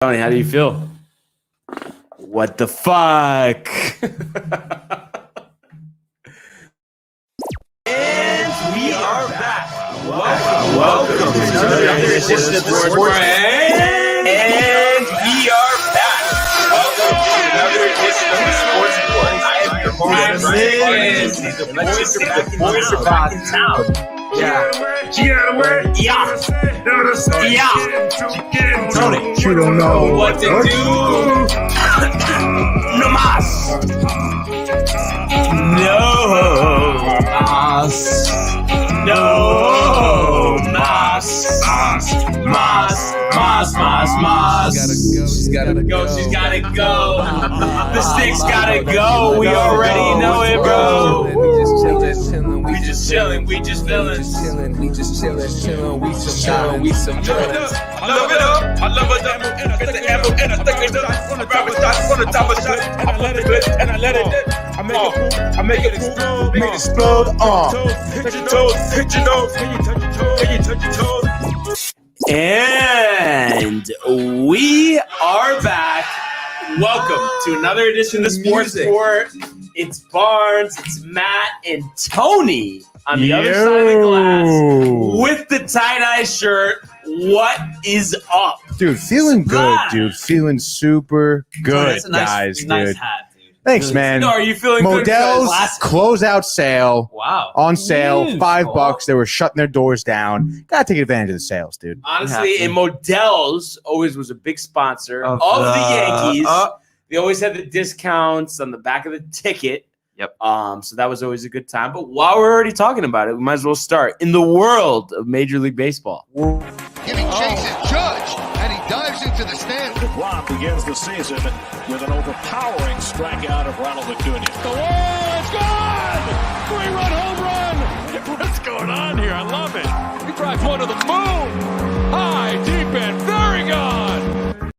Tony, how do you feel? What the fuck? And we are back. Welcome to another edition of the Sports Board. And we are back. Welcome to another edition of the Sports Board. I am your host, the boys are back in town. Yeah. Tony, you don't know what to do. No mas. No mas. No mas. Mas. She's gotta go. The sticks gotta go. We already know it, bro. We just chillin'. We just feelin'. We just some drillin'. I love it up. I love it up. Get the ammo and I think it's done. I grab a shot on the top of shot. I let it lit and I let it lit. I make it explode. Make it explode. Hit your toes. Hit your nose. Can you touch your toes? And we are back. Welcome to another edition of Sports Report. It's Barnes, it's Matt, and Tony on the other side of the glass with the tie-dye shirt. What is up? Dude, feeling good, dude. Feeling super good, that's a nice dude. Hat, dude. Thanks, really, man. No, are you feeling Modell's good? closeout sale. Wow. On sale, $5. They were shutting their doors down. Gotta take advantage of the sales, dude. Honestly, and Modell's always was a big sponsor of the Yankees. They always had the discounts on the back of the ticket. Yep. So that was always a good time. But while we're already talking about it, we might as well start. In the world of Major League Baseball. Giving chase at Judge, and he dives into the stand. DeGrom begins the season with an overpowering strikeout of Ronald Acuna. The wall is gone! 3-run home run! What's going on here? I love it. He drives one to the moon. High, deep, and very gone.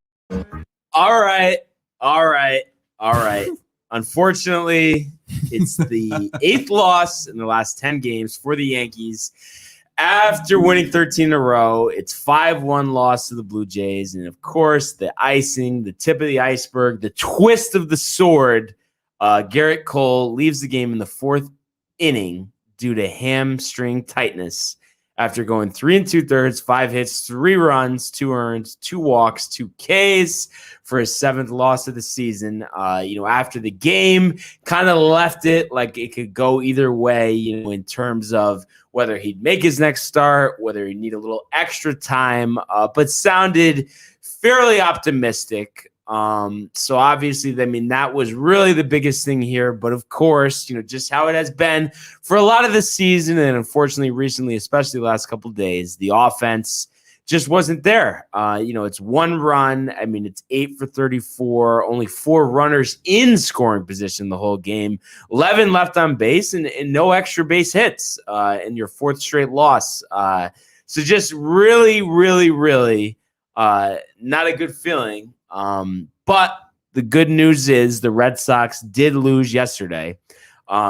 All right. Unfortunately, it's the 8th loss in the last 10 games for the Yankees. After winning 13 in a row, it's 5-1 loss to the Blue Jays. And, of course, the icing, the tip of the iceberg, the twist of the sword, Garrett Cole leaves the game in the 4th inning due to hamstring tightness after going 3 2/3, 5 hits, 3 runs, 2 earned, 2 walks, 2 Ks for his 7th loss of the season. After the game, kind of left it like it could go either way, in terms of whether he'd make his next start, whether he'd need a little extra time, but sounded fairly optimistic. So obviously, that was really the biggest thing here. But of course, just how it has been for a lot of the season, and unfortunately recently, especially the last couple of days, the offense just wasn't there. It's 1 run. It's 8 for 34, only 4 runners in scoring position the whole game, 11 left on base, and no extra base hits in your 4th straight loss. So just really, really, really not a good feeling. But the good news is the Red Sox did lose yesterday.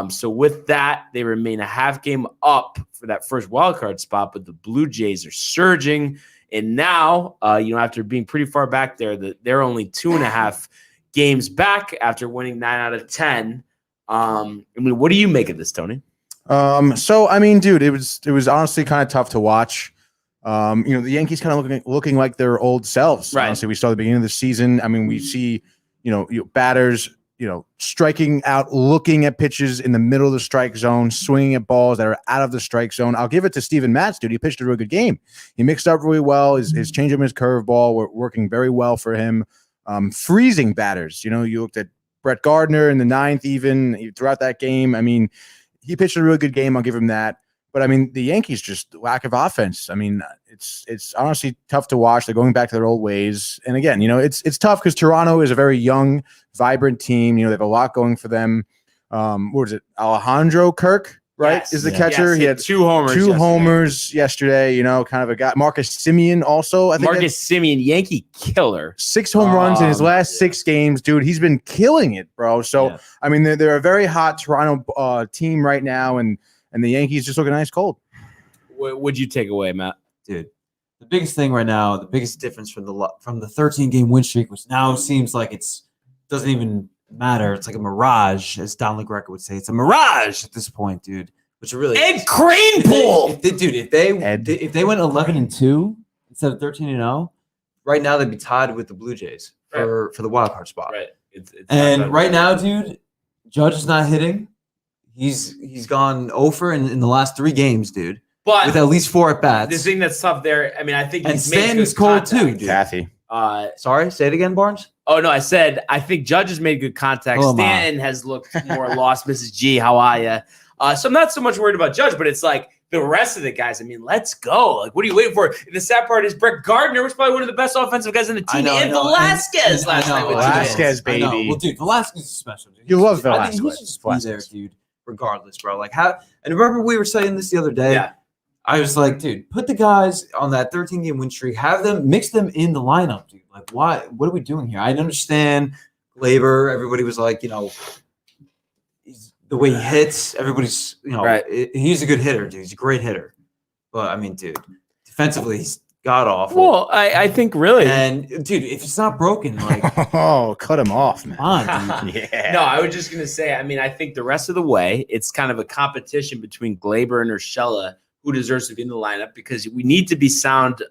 So with that, they remain a half game up for that first wildcard spot, but the Blue Jays are surging. And now, after being pretty far back there, they're only 2.5 games back after winning 9 out of 10. What do you make of this, Tony? Dude, it was honestly kind of tough to watch. The Yankees kind of looking like their old selves. Right. Honestly, we saw the beginning of the season. We see, batters, striking out, looking at pitches in the middle of the strike zone, swinging at balls that are out of the strike zone. I'll give it to Steven Matz, dude. He pitched a really good game. He mixed up really well. His changeup and his curveball were working very well for him. Freezing batters. You looked at Brett Gardner in the 9th, even throughout that game. He pitched a really good game. I'll give him that. But the Yankees just lack of offense. It's honestly tough to watch. They're going back to their old ways. And again, it's tough because Toronto is a very young, vibrant team. They have a lot going for them. What was it? Alejandro Kirk, right? Yes. Is the catcher. Yes. He had 2 homers. Homers yesterday. Kind of a guy. Marcus Semien also. Marcus Semien, Yankee killer. 6 home runs in his last 6 games, dude. He's been killing it, bro. So they're a very hot Toronto team right now, and the Yankees just looking nice cold. What would you take away, Matt? Dude, the biggest thing right now, the biggest difference from the 13-game win streak, which now seems like doesn't even matter. It's like a mirage, as Don LaGreca would say. It's a mirage at this point, dude. Which really Ed Kranepool. If they went 11-2 instead of 13-0, right now they'd be tied with the Blue Jays for the wild card spot. Right. And right now, dude, Judge is not hitting. He's gone over in the last 3 games, dude. But with at least 4 at bats. The thing that's tough there, I mean, I think he's made Stanton's good cold contact. too, dude. Kathy. Sorry, say it again, Barnes. Oh no, I said I think Judge has made good contact. Stanton has looked more lost. Mrs. G, how are you? So I'm not so much worried about Judge, but it's like the rest of the guys. I mean, let's go. Like, what are you waiting for? And the sad part is Brett Gardner was probably one of the best offensive guys on the team. And Velasquez last night. Velasquez, baby. Well, dude, Velasquez is special. Dude. You love I think Velasquez. he should just be there, dude. Regardless, bro. Like how? And remember we were saying this the other day. Yeah. I was like, dude, put the guys on that 13-game win streak. Have them mix them in the lineup, dude. Like, why? What are we doing here? I understand Glaber. Everybody was like, the way he hits. Everybody's, he's a good hitter, dude. He's a great hitter. But I mean, dude, defensively, he's god awful. Well, I think really, and dude, if it's not broken, like, cut him off, man. Come on, dude. Yeah. No, I was just gonna say. I mean, I think the rest of the way, it's kind of a competition between Glaber and Urshela, who deserves to be in the lineup, because we need to be sound,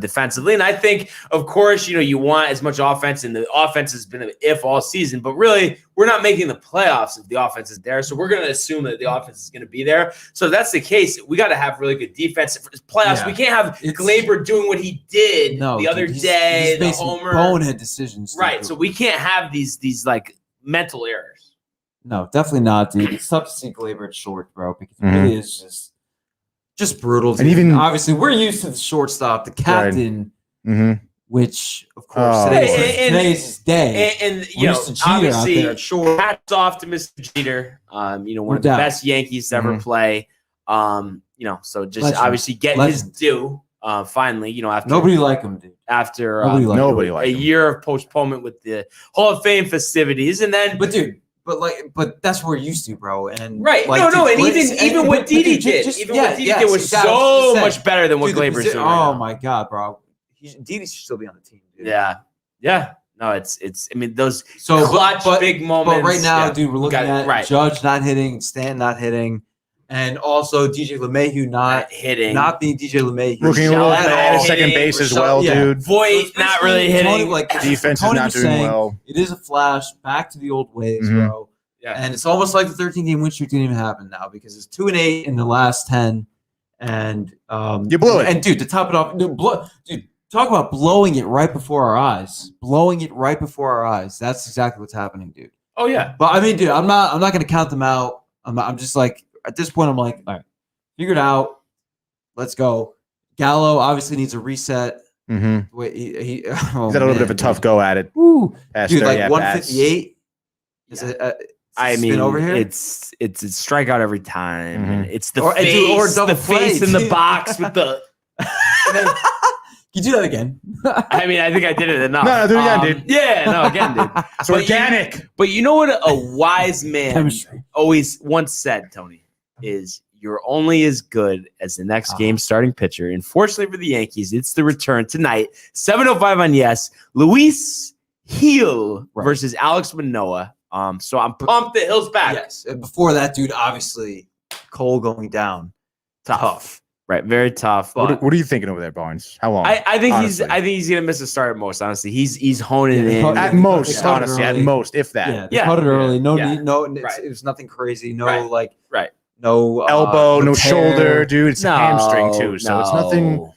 defensively. And I think, of course, you want as much offense, and the offense has been an if all season, but really we're not making the playoffs if the offense is there. So we're going to assume that the offense is going to be there. So if that's the case, we got to have really good defense for playoffs. Yeah. We can't have Glaber doing what he did the other day, the homer. Bonehead decisions. Right. So we can't have these like mental errors. No, definitely not, dude. It's tough to see Glaber at short, bro, because it really is just brutal. And even obviously, we're used to the shortstop, the captain, which of course today's his day. And obviously, hats off to Mr. Jeter. One of the best Yankees to ever play. So just obviously get his due. Finally, after nobody like him, dude. After nobody like a year of postponement with the Hall of Fame festivities, and then But that's what we're used to, bro. And right, like, and even what Didi did, what Didi did was so much better than what Glaber's doing. Oh my god, bro! Didi should still be on the team, dude. Yeah. No, it's. I mean, those clutch big moments. But right now, dude, we're looking at Judge not hitting, Stanton not hitting, and also DJ LeMahieu not hitting, not being DJ LeMahieu. Looking a little bad at second base as well, dude. Voight not really hitting. Defense is not doing well. It is a flash back to the old ways, bro. Yeah. And it's almost like the 13-game win streak didn't even happen now, because it's 2-8 in the last 10, and you blew it. And dude, to top it off, dude, talk about blowing it right before our eyes. Blowing it right before our eyes. That's exactly what's happening, dude. Oh yeah. But I mean, dude, I'm not going to count them out. I'm just like, at this point, I'm like, all right, figure it out. Let's go. Gallo obviously needs a reset. Wait, he's got a little bit of a tough go at it. Woo. Dude, like 158 is I mean, over here? It's a strikeout every time. And it's the face in the box with the. Can you do that again? I mean, I think I did it enough. No, do it again, dude. Yeah, no, again, dude. It's organic. But you know what a wise man always once said, Tony, is you're only as good as the next game starting pitcher. And fortunately for the Yankees, it's the return tonight, 7:05 on Yes. Luis Gil versus Alex Manoah. So I'm pumped that Hill's back. Yes. And before that, dude, obviously Cole going down. Tough. Right, very tough. What are you thinking over there, Barnes? How long? I think he's gonna miss a start at most. Honestly, he's honing in at most. Honestly, at most, if that. Yeah, cut it early. No need. No, it was nothing crazy. No, no elbow, no shoulder, dude. It's a hamstring too, so it's nothing.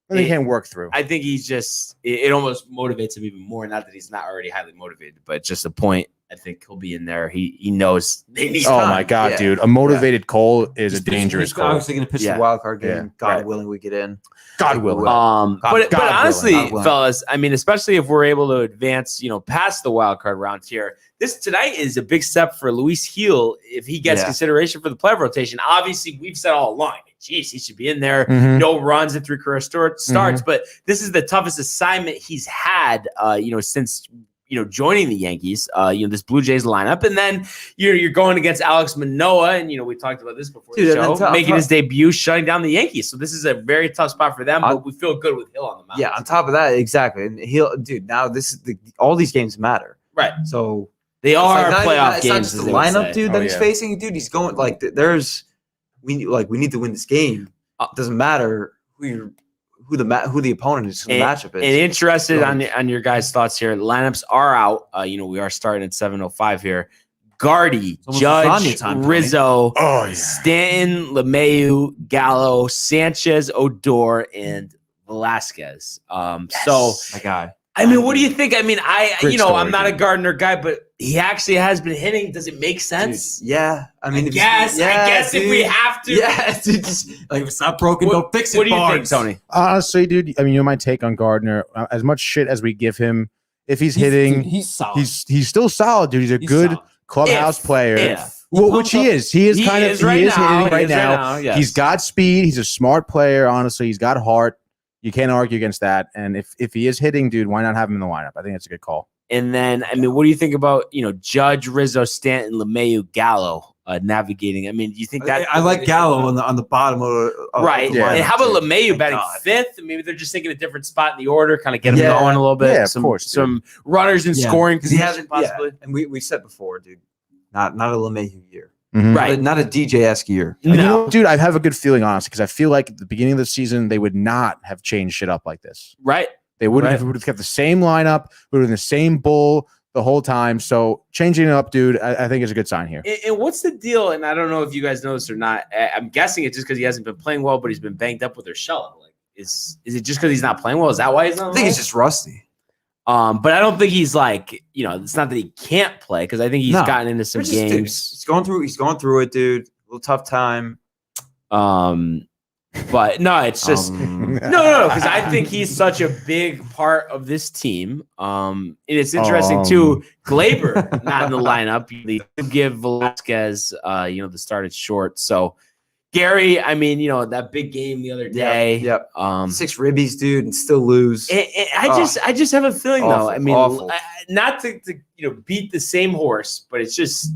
Nothing he can't work through. I think he's just. It almost motivates him even more. Not that he's not already highly motivated, but just a point. I think he'll be in there. He knows they need time. My God, dude. A motivated Cole is a dangerous Cole. He's obviously going to pitch the wild card game. God willing, we get in. God willing. But honestly, fellas, I mean, especially if we're able to advance, past the wild card round here, this tonight is a big step for Luis Gil if he gets consideration for the playoff rotation. Obviously, we've said all along, geez, he should be in there. No runs and 3 career starts. But this is the toughest assignment he's had, since joining the Yankees, this Blue Jays lineup. And then you're going against Alex Manoah. And, we talked about this before the show, making his debut, shutting down the Yankees. So this is a very tough spot for them, but we feel good with Hill on the mound. Yeah, on top of that, exactly. And now all these games matter. Right. So they are playoff it's games. Not just the lineup, dude, that he's facing. Dude, he's going we need to win this game. It doesn't matter who the opponent is, who the matchup is. And interested on your guys' thoughts here. Lineups are out. We are starting at 7:05 here. Gardy, Judge, Rizzo, Stanton, LeMahieu, Gallo, Sanchez, Odor, and Velasquez. So my guy. I mean, what do you think? I mean, I'm not a Gardner guy, but he actually has been hitting. Does it make sense? Dude, yeah. I mean, I guess if we have to. Yeah, dude, just, if it's not broken, don't fix it. What do you think, Tony? Honestly, dude, I mean, my take on Gardner, as much shit as we give him, if he's hitting, he's solid. He's still solid, dude. He's a good clubhouse player. Which he is. He is hitting right now. Yes. He's got speed. He's a smart player. Honestly, he's got heart. You can't argue against that. And if he is hitting, dude, why not have him in the lineup? I think that's a good call. And then, I mean, what do you think about, Judge, Rizzo, Stanton, LeMahieu, Gallo navigating? I mean, do you think that I like Gallo on the bottom of right? The lineup, and how about LeMahieu batting fifth? Maybe they're just thinking a different spot in the order, kind of get him going a little bit. Yeah, of course. Some runners in scoring because he hasn't possibly. And we said before, dude, not a LeMahieu year. Mm-hmm. Right. Not a DJ-esque year. No. Dude, I have a good feeling, honestly, because I feel like at the beginning of the season, they would not have changed shit up like this. Right. They would have kept the same lineup, would have been the same bull the whole time. So changing it up, dude, I think is a good sign here. And what's the deal? And I don't know if you guys know this or not. I'm guessing it's just because he hasn't been playing well, but he's been banged up with Urshela. Like, is it just because he's not playing well? Is that why he's not? I think he's just rusty. But I don't think he's like, it's not that he can't play because I think he's gotten into some games. Dude, he's going through it, dude. A little tough time. But no, it's just no, because I think he's such a big part of this team. And it's interesting too. Glaber not in the lineup. They give Velasquez, the start at short. So Gary, I mean, that big game the other day. Yep. 6 ribbies, dude, and still lose. And I just have a feeling awful, though. I mean, awful. Not to beat the same horse, but it's just.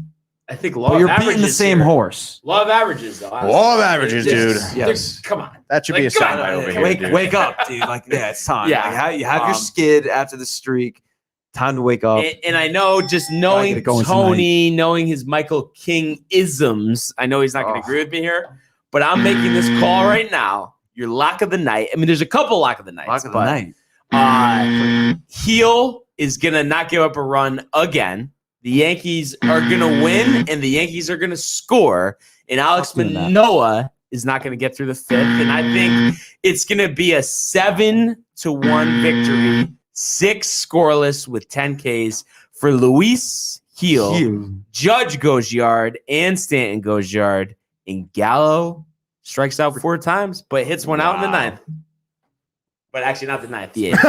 I think you're beating the same horse. Law of averages, though. Honestly. Law of averages, dude. Yes. Come on. That should be a soundbite over here. Wake up, dude. It's time. Yeah. You have your skid after the streak. Time to wake up. And I know just knowing Tony, knowing his Michael King isms, I know he's not going to agree with me here, but I'm making this call right now. Your lock of the night. I mean, there's a couple lock of the nights. Lock of the night. Heel is going to not give up a run again. The Yankees are going to win, and the Yankees are going to score, and Alex Manoah is not going to get through the fifth, and I think it's going to be a 7-1 victory, 6 scoreless with 10 Ks for Luis Heel. Judge goes yard, and Stanton goes yard, and Gallo strikes out 4 times, but hits one out in the 9th. But actually, not the 9th, the 8th.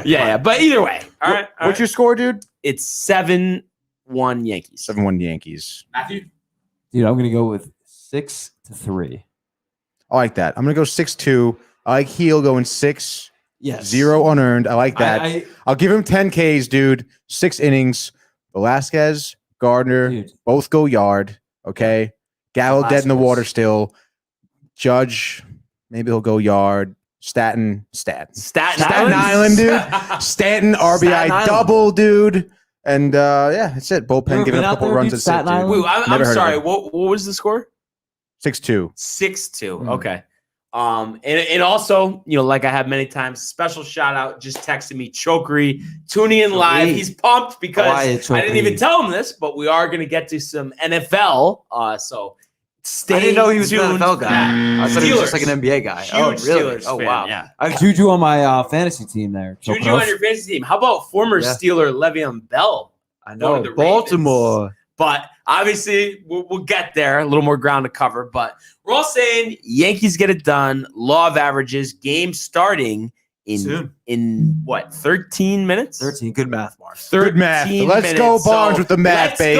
Yeah. But either way, all right. What's your score, dude? It's 7-1 Yankees. 7-1 Yankees. Matthew? Dude, I'm gonna go with 6-3. I like that. I'm gonna go 6-2. I like Heel going 6. Yes. 0 unearned. I like that. I'll give him 10 Ks, dude. 6 innings. Velasquez, Gardner, both go yard. Okay. Gallo dead in the water still. Judge. Maybe he'll go yard. Staten Island, dude. Stanton RBI double, dude. And that's it. Bullpen giving a couple runs at Staten Island. Wait, I'm sorry. What was the score? 6-2. 6-2. Okay. And also, like I have many times, special shout out. Just texted me, Chokery, tuning in live. He's pumped because I didn't even tell him this, but we are going to get to some NFL. So. I didn't know he was an NFL guy. I thought he was just like an NBA guy. Huge really? Steelers Wow. fan, yeah. I have Juju on my fantasy team there. Juju on your fantasy team. How about former Steeler Le'Veon Bell? I know. Baltimore. Ravens? But obviously, we'll get there. A little more ground to cover. But we're all saying Yankees get it done. Law of averages. Game starting in what, 13 minutes? 13. Good math, Mark. Good math. Let's go Barnes with the math, baby.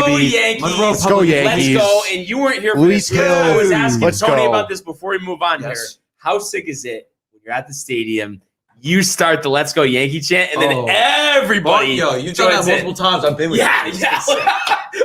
Let's go Yankees. Let's go. And you weren't here for Luis this. Hill. I was asking Tony go. about this before we move on here. How sick is it when you're at the stadium, you start the "Let's Go Yankee" chant, and then everybody. You've done that joins in. multiple times. I've been with you. Yeah.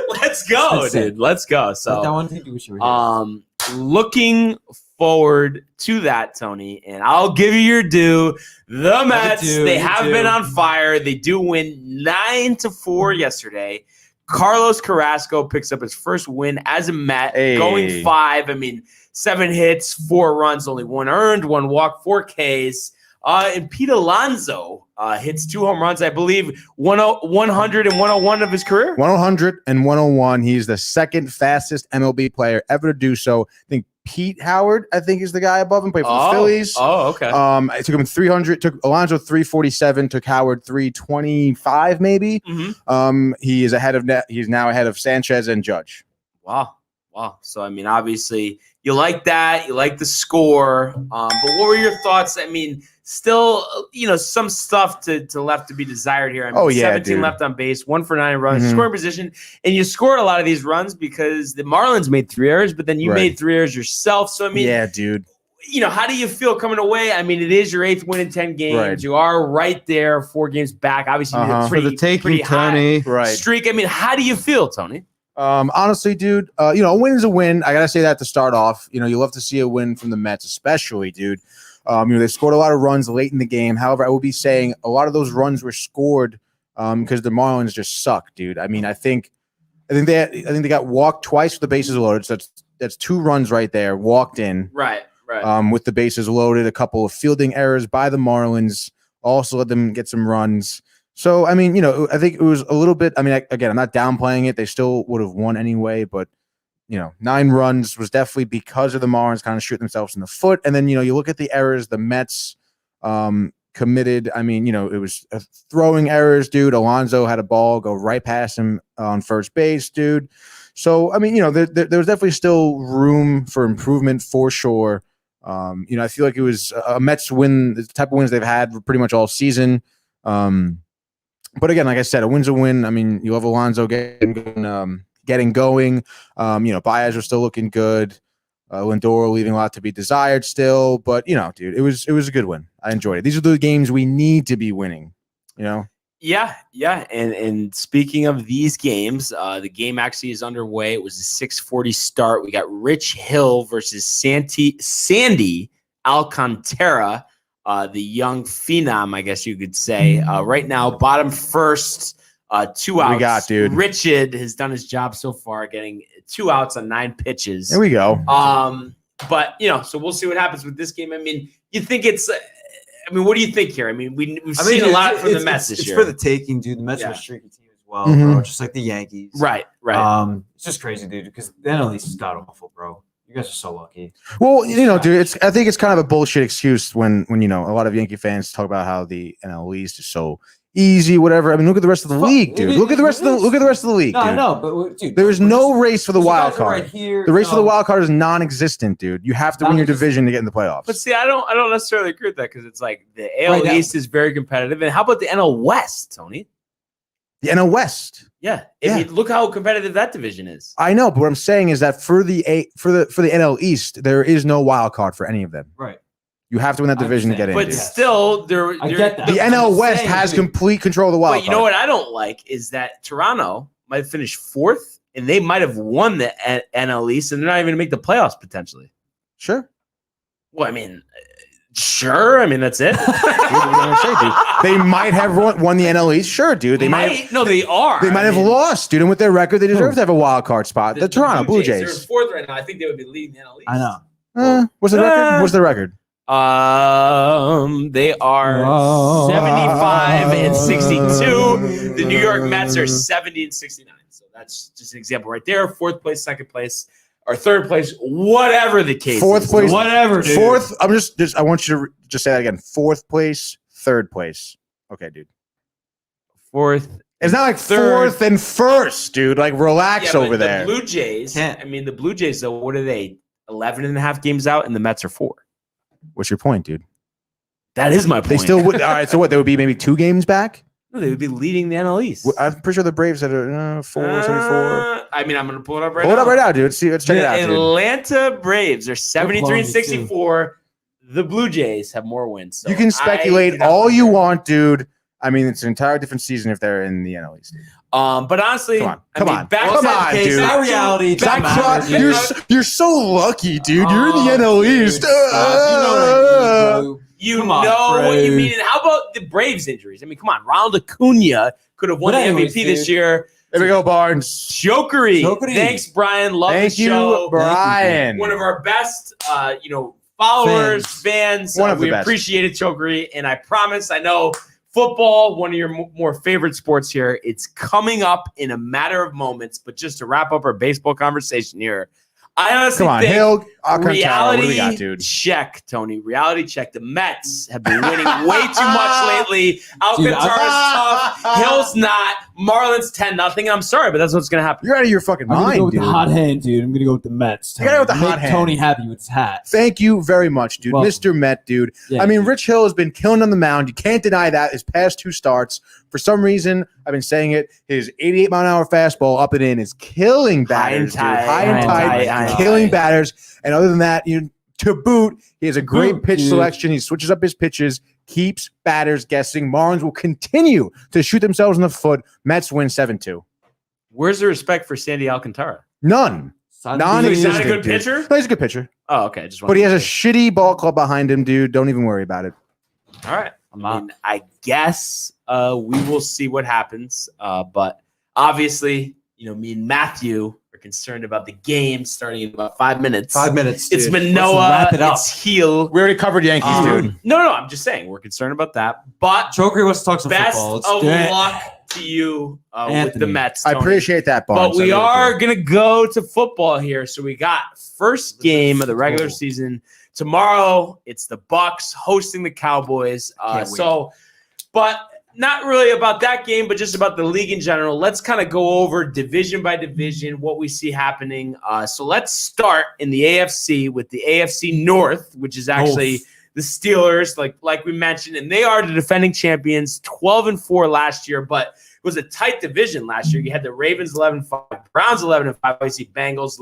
Let's go, dude. Let's go. So, that one thing you wish you were here. looking forward to that, Tony, and I'll give you your due. The Mets, they have been on fire. They do win 9-4 yesterday. Carlos Carrasco picks up his first win as a Met, going 5. I mean, 7 hits, 4 runs, only 1 earned, 1 walk, 4 Ks. And Pete Alonso hits 2 home runs, I believe, 100 and 101 of his career. 100 and 101. He's the second fastest MLB player ever to do so. I think Pete Howard, is the guy above him, played for the Phillies. Oh, okay. It took him 300, took Alonso 347, took Howard 325, maybe. Mm-hmm. He is he's now ahead of Sanchez and Judge. Wow. So, I mean, obviously, you like that. You like the score. But what were your thoughts? I mean, still, some stuff to left to be desired here. I mean, 17 left on base, 1 for 9 runs, scoring position. And you scored a lot of these runs because the Marlins made 3 errors, but then you made 3 errors yourself. So, I mean, yeah, dude. How do you feel coming away? I mean, it is your 8th win in 10 games. Right. You are right there, 4 games back. Obviously, you did pretty high streak. I mean, how do you feel, Tony? Honestly, dude, a win is a win. I gotta say that to start off. You love to see a win from the Mets, especially, dude. They scored a lot of runs late in the game. However, I will be saying a lot of those runs were scored because the Marlins just suck, dude. I mean, I think they got walked twice with the bases loaded. So that's 2 runs right there, walked in. Right. With the bases loaded, a couple of fielding errors by the Marlins also let them get some runs. So, I mean, I think it was a little bit, I mean, again, I'm not downplaying it. They still would have won anyway, but, 9 runs was definitely because of the Marlins kind of shooting themselves in the foot. And then, you look at the errors the Mets committed. I mean, it was throwing errors, dude. Alonso had a ball go right past him on first base, dude. So, I mean, there was definitely still room for improvement for sure. I feel like it was a Mets win, the type of wins they've had pretty much all season. But again, like I said, a win's a win. I mean, you have Alonso getting going. Baez was still looking good. Lindor leaving a lot to be desired still. But, dude, it was a good win. I enjoyed it. These are the games we need to be winning, Yeah. And speaking of these games, the game actually is underway. It was a 6:40 start. We got Rich Hill versus Sandy Alcantara. The young phenom, I guess you could say. Right now, bottom first, 2 outs. We got, dude. Richard has done his job so far, getting 2 outs on 9 pitches. There we go. But so we'll see what happens with this game. I mean, you think it's? I mean, what do you think here? I mean, we've seen a lot from the Mets this year. It's for the taking, dude. The Mets are a streaky team as well, bro. Just like the Yankees. Right. It's just crazy, dude. Because the NL East is god awful, bro. You guys are so lucky. Well, dude, I think it's kind of a bullshit excuse when a lot of Yankee fans talk about how the NL East is so easy, whatever. I mean, look at the rest of the league, dude. Look at the rest of the league. No, dude. I know, but dude, there is no race for the wild card. Right here, the race for the wild card is non-existent, dude. You have to win your division to get in the playoffs. But see, I don't necessarily agree with that because it's like the AL East is very competitive. And how about the NL West, Tony? The NL West. Yeah. I mean, look how competitive that division is. I know, but what I'm saying is that for the NL East, there is no wild card for any of them. Right. You have to win that division to get in. But still, I get that. The NL West has complete control of the wild card. But you know what I don't like is that Toronto might finish 4th, and they might have won the NL East, and they're not even going to make the playoffs potentially. Sure. Well, I mean, sure. I mean, that's it. They might have won the NL East. Sure, dude. They might. No, they are. They might have lost, dude. And with their record, they deserve to have a wild card spot. The Toronto Blue Jays. They're 4th right now. I think they would be leading the NL East. I know. What's the record? What's the record? They are 75 and 62. The New York Mets are 70 and 69. So that's just an example right there. 4th place, 2nd place, or 3rd place, whatever the case. 4th place, whatever. Dude. 4th. I'm just. I want you to just say that again. 4th place, 3rd place. Okay, dude. 4th. It's not like 4th and 1st, dude. Like relax over there. The Blue Jays. I mean, the Blue Jays. Though, what are they? 11 and a half games out, and the Mets are 4. What's your point, dude? That is my point. They still would. All right. So what? They would be maybe 2 games back. No, they would be leading the NL East. I'm pretty sure the Braves had a 74. I mean, I'm going to pull it up right now. Pull it up right now, dude. Let's check it out. The Atlanta Braves are 73 and 64. the Blue Jays have more wins. So you can speculate all you want, dude. I mean, it's an entire different season if they're in the NL East. But honestly, come on, dude. Not reality. You're so lucky, dude. You're in the NL East. You know what you mean. And how about the Braves injuries? I mean, come on. Ronald Acuna could have won the MVP this year. There we go, Barnes. Jokery. Thanks, Brian. Love the show. Thank you, Brian. One of our best, followers, fans. We appreciate it, Chokery. And I promise, I know football, one of your more favorite sports here. It's coming up in a matter of moments. But just to wrap up our baseball conversation here, I honestly think reality check, Tony. Reality check. The Mets have been winning way too much lately. Alcantara's tough. Hill's not. Marlins 10-0. I'm sorry, but that's what's going to happen. You're out of your fucking mind, I'm going to go with dude. the hot hand, dude. I'm going to go with the Mets. You got to go with the hot hand. Tony happy with his hat. Thank you very much, dude. Welcome. Mr. Met, dude. Yeah, I mean, Rich Hill has been killing on the mound. You can't deny that. His past 2 starts. For some reason, I've been saying it. His 88-mile-an-hour fastball up and in is killing batters, high and tight, killing batters. And other than that, to boot, he has a great pitch selection. He switches up his pitches, keeps batters guessing. Marlins will continue to shoot themselves in the foot. Mets win 7-2. Where's the respect for Sandy Alcantara? None. He's not a good pitcher? No, he's a good pitcher. Oh, okay. But he has a shitty ball club behind him, dude. Don't even worry about it. All right. I guess we will see what happens. But obviously, me and Matthew are concerned about the game starting in about 5 minutes. 5 minutes. Dude. It's Manoah. It's Heel. We already covered Yankees, dude. No. I'm just saying we're concerned about that. But Chokery wants to talk some football. Best of luck to you with the Mets, Tony. I appreciate that, Barnes. But we are going to go to football here. So we got first game of the regular season. Tomorrow, it's the Bucks hosting the Cowboys. But not really about that game, but just about the league in general. Let's kind of go over division by division what we see happening. So let's start in the AFC with the AFC North, which is actually the Steelers, like we mentioned, and they are the defending champions, 12-4 last year, but it was a tight division last year. You had the Ravens 11-5, Browns 11-5, obviously Bengals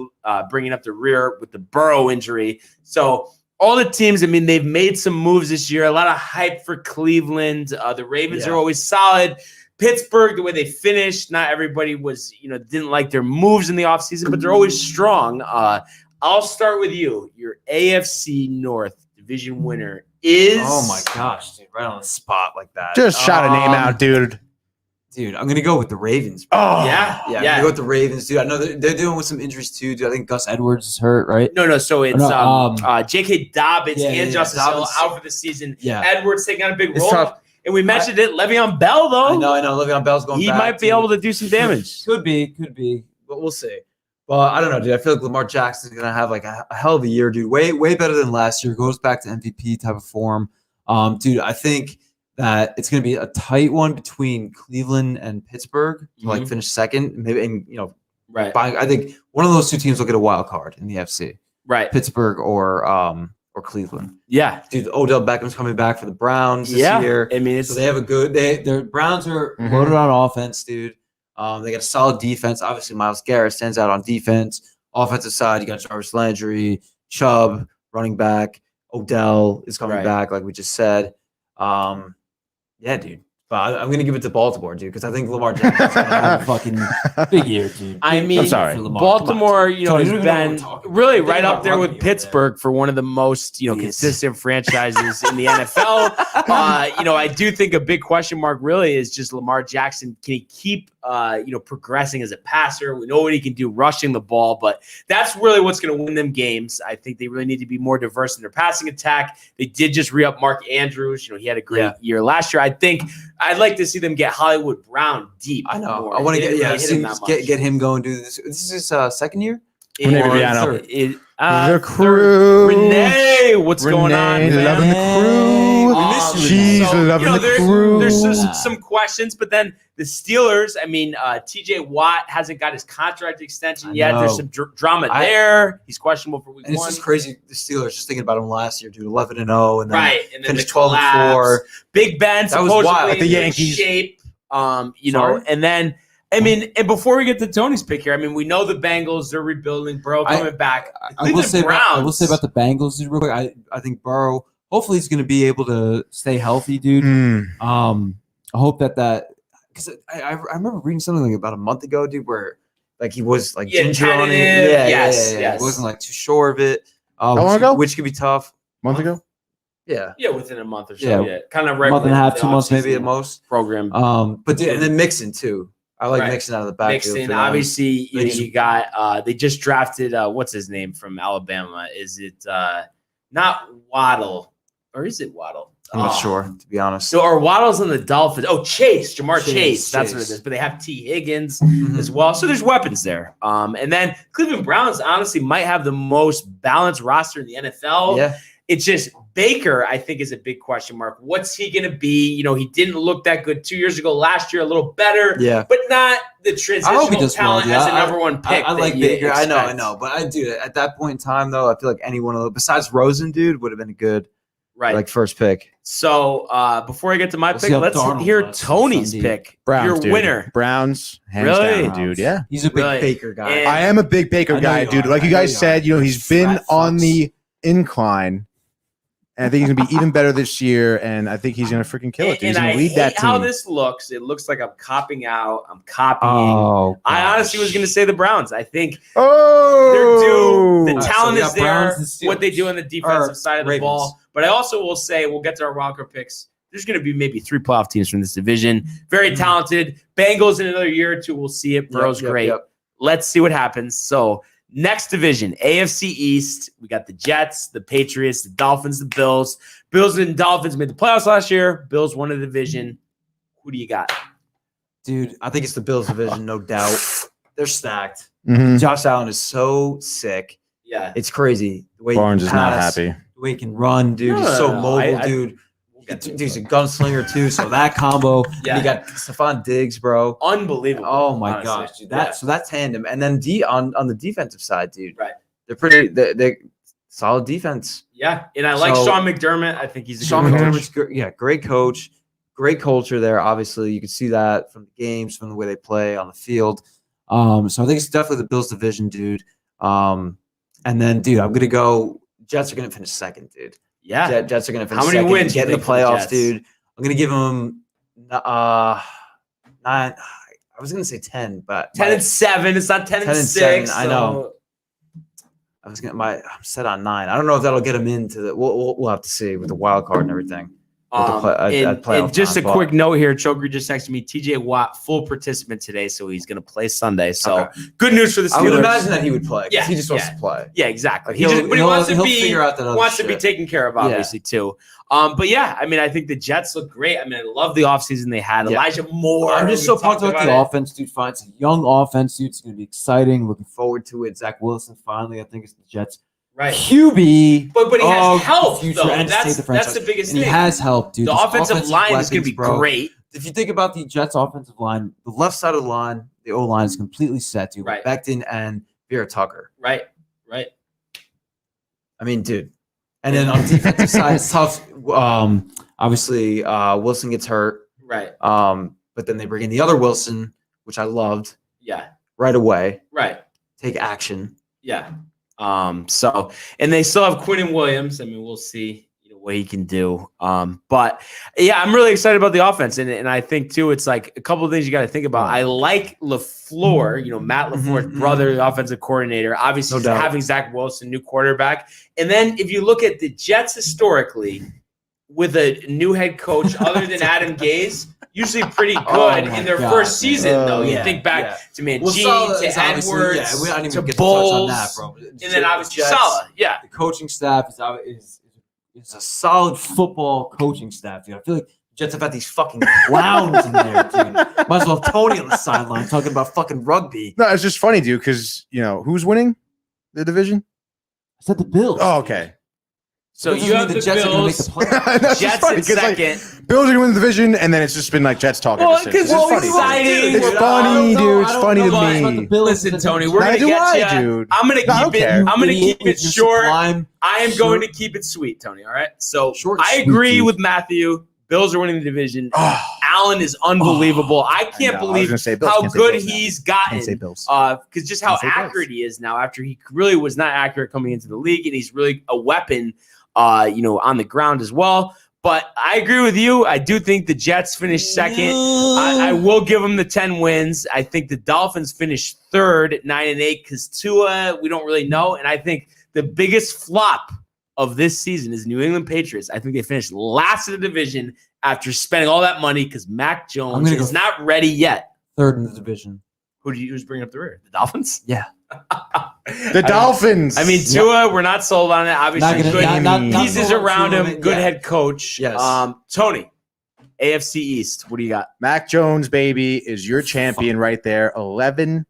bringing up the rear with the Burrow injury. So all the teams, they've made some moves this year. A lot of hype for Cleveland. The Ravens are always solid. Pittsburgh, the way they finished, not everybody was, didn't like their moves in the offseason, but they're always strong. I'll start with you. Your AFC North division winner is... Oh, my gosh, dude. Right on the spot like that. Just shout a name out, dude. Dude, I'm going to go with the Ravens. Oh, yeah. I'm going to go with the Ravens, dude. I know they're dealing with some injuries, too. Dude, I think Gus Edwards is hurt, right? No. So it's J.K. Dobbins and Justice Hill out for the season. Yeah. Edwards taking on a big role. Tough. And we mentioned it. Le'Veon Bell, though. I know. Le'Veon Bell's going back. He might be able to do some damage. Could be. But we'll see. But I don't know, dude. I feel like Lamar Jackson's going to have a hell of a year, dude. Way better than last year. Goes back to MVP type of form. Dude, I think that it's going to be a tight one between Cleveland and Pittsburgh to finish second. Maybe, right. I think one of those 2 teams will get a wild card in the FC. Right. Pittsburgh or Cleveland. Yeah. Dude, Odell Beckham's coming back for the Browns this year. So they have their Browns are loaded on offense, dude. They got a solid defense. Obviously, Myles Garrett stands out on defense. Offensive side, you got Jarvis Landry, Chubb, running back. Odell is coming back, like we just said. Yeah, dude. But I'm going to give it to Baltimore, dude, because I think Lamar Jackson's going to have a fucking big year, dude. I'm sorry. Baltimore, has been really right up there with Pittsburgh for one of the most, consistent franchises in the NFL. I do think a big question mark really is just Lamar Jackson. Can he keep, progressing as a passer? We know what he can do rushing the ball, but that's really what's going to win them games. I think they really need to be more diverse in their passing attack. They did just re-up Mark Andrews. He had a great year last year. I think I'd like to see them get Hollywood Brown deep. I know. More. I want to get him going, dude. This is his second year? The crew. Renee, what's going on, man? Loving the crew. She's loving the crew. There's some questions, but then the Steelers, TJ Watt hasn't got his contract extension yet. There's some drama there. He's questionable for week 1. It's just crazy. The Steelers, just thinking about him last year, dude, 11-0, and then finished 12-4. Big Ben supposedly wild. Like the Yankees. Shape, and then. And before we get to Tony's pick here, we know the Bengals, they're rebuilding. Burrow coming back. I will say about the Bengals, real quick. I think Burrow hopefully he's going to be able to stay healthy, dude. I hope that because I remember reading something like about a month ago, dude, where like he was like ginger on it. Yes. He wasn't like too sure of it. How long ago? Which could be tough. Month ago? Yeah. Yeah, within a month or so. Yeah. Kind of right. Month and a half, within 2 the months maybe offseason at most. program. But dude, and then Mixon too. I like Mixon out of the backfield. Mixon, obviously, you got they just drafted what's his name from Alabama? Is it not Waddle or is it Waddle? I'm not sure, to be honest. So or Waddle's on the Dolphins. Oh, Jamar Chase. That's what it is. But they have T. Higgins as well. So there's weapons there. And then Cleveland Browns honestly might have the most balanced roster in the NFL. Yeah. It's just Baker, I think, is a big question mark. What's he going to be? You know, he didn't look that good 2 years ago. Last year, a little better. Yeah. But not the transitional talent as a number one pick. I like Baker. I know. But I do. At that point in time, though, I feel like any one of those, besides Rosen, dude, would have been a good first pick. So before I get to my pick, let's hear Tony's pick. Browns, your winner. Browns, hands down, dude. Yeah. He's a big Baker guy. I am a big Baker guy, dude. Like you guys said, you know, he's been on the incline. And I think he's going to be even better this year, and I think he's going to freaking kill it. Dude. He's going to lead that team. How this looks, it looks like I'm copping out. I'm copying. I honestly was going to say the Browns. I think they're due. The talent is there. What they do on the defensive side of the ball. But I also will say, we'll get to our wildcard picks. There's going to be maybe 3 playoff teams from this division. Very talented. Bengals in another year or two. We'll see it. Burrow's great. Let's see what happens. So, next division, AFC East. We got the Jets, the Patriots, the Dolphins, the Bills. Bills and Dolphins made the playoffs last year. Bills won the division. Who do you got? Dude, I think it's the Bills division, no doubt. They're stacked. Mm-hmm. Josh Allen is so sick. Yeah. It's crazy. The way Barnes is not happy. The way he can run, dude. He's so mobile, dude. Dude, he's a gunslinger, too. So that combo. Yeah. You got Stephon Diggs, bro. Unbelievable. Oh, my gosh, dude. So that's tandem. And then on the defensive side, dude. Right. They're solid defense. Yeah. And I like Sean McDermott. I think he's a Sean good McDermott's great coach. Great culture there, obviously. You can see that from the games, from the way they play on the field. So I think it's definitely the Bills division, dude. And then, dude, I'm going to go – Jets are going to finish second, dude. Yeah. Jets are going to finish second. How many wins get in the playoffs, dude? I'm going to give them 9 – I was going to say 10, but 10-7. It's not 10-6. I know. I'm set on 9. I don't know if that'll get them into the. We'll have to see with the wild card and everything. And just a quick note here, Choker just texted me. TJ Watt full participant today, so he's going to play Sunday. So good news for the Steelers. I would imagine that he would play. Yeah, he just wants to play. Yeah, exactly. He wants to be taken care of, obviously too. But yeah, I mean, I think the Jets look great. I mean, I love the offseason they had. Elijah Moore. I'm just so pumped about the offense, dude. It's a young offense, dude. It's going to be exciting. Looking forward to it. Zach Wilson finally. I think it's the Jets. Right. QB. But he has help, though. That's the biggest thing. He has help, dude. The offensive line is going to be great. If you think about the Jets' offensive line, the left side of the line, the O-line is completely set, dude. Right. Becton and Vera Tucker. Right. I mean, dude. And then on the defensive side, it's tough. Obviously, Wilson gets hurt. Right. But then they bring in the other Wilson, which I loved. Yeah. Right away. Right. Take action. Yeah. So, and they still have Quinnen Williams. I mean, we'll see what he can do. But yeah, I'm really excited about the offense. And I think too, it's like a couple of things you got to think about. I like LaFleur, Matt LaFleur's brother, the offensive coordinator, obviously having Zach Wilson, new quarterback. And then if you look at the Jets historically with a new head coach, other than Adam Gase, usually pretty good in their first season, though. You think back to Mangini, to Edwards, we don't even to get Bowles, to touch on that, bro. And then obviously Salah. Yeah. The coaching staff is a solid football coaching staff, dude. I feel like Jets have had these fucking clowns in there, dude. Might as well have Tony on the sideline talking about fucking rugby. No, it's just funny, dude, because, who's winning the division? I said the Bills. Oh, okay. So you have the Jets Bills. Are make the Jets in second. Bills are going to win the division, and then it's just been like Jets talking. Well, because it's exciting. It's funny, dude. It's funny to me. Listen, Tony, we're going to get you. Dude. I'm going to keep it short. I am going to keep it sweet, Tony. All right. So I agree with Matthew. Bills are winning the division. Allen is unbelievable. I can't believe how good he's gotten. Because just how accurate he is now after he really was not accurate coming into the league, and he's really a weapon. on the ground as well. But I agree with you. I do think the Jets finished second. I will give them the 10 wins. I think the Dolphins finished third at 9-8 because Tua, we don't really know. And I think the biggest flop of this season is New England Patriots. I think they finished last in the division after spending all that money because Mac Jones is not ready yet. Third in the division. Who's bringing up the rear? The Dolphins? Yeah. The Dolphins. I mean, Tua, we're not sold on it. Obviously, good pieces not around him. Good yeah. head coach. Yes. Tony, AFC East. What do you got? Mac Jones, baby, is your champion right there. 11-6.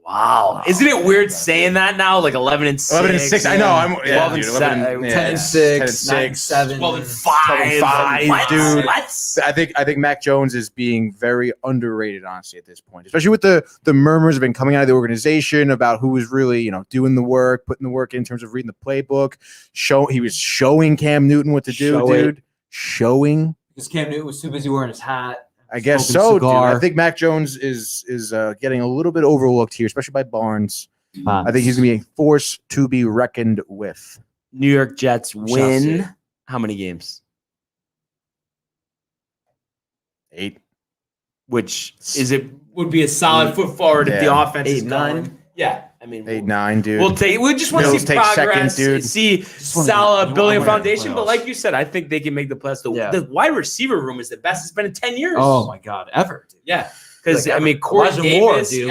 Wow. Isn't it weird saying that now? Like 11-6. 11-6. I know. I'm 12-7. 10-6. 9-7. 12-5. Dude. What? I think Mac Jones is being very underrated, honestly, at this point, especially with the murmurs have been coming out of the organization about who was really, doing the work, putting the work in terms of reading the playbook. He was showing Cam Newton what to do, dude. Showing. Because Cam Newton was too busy wearing his hat. I guess so, dude. I think Mac Jones is getting a little bit overlooked here, especially by Barnes. I think he's going to be a force to be reckoned with. New York Jets win how many games? 8. Which would be a solid foot forward if the offense is 8-9. Yeah. I mean, 8-9, dude. We just want to see progress, see Salah building a foundation. But like you said, I think they can make the playoffs. The wide receiver room is the best it's been in 10 years. Oh my God, ever. Dude. Yeah, because Corey Elijah Davis, Moore, dude.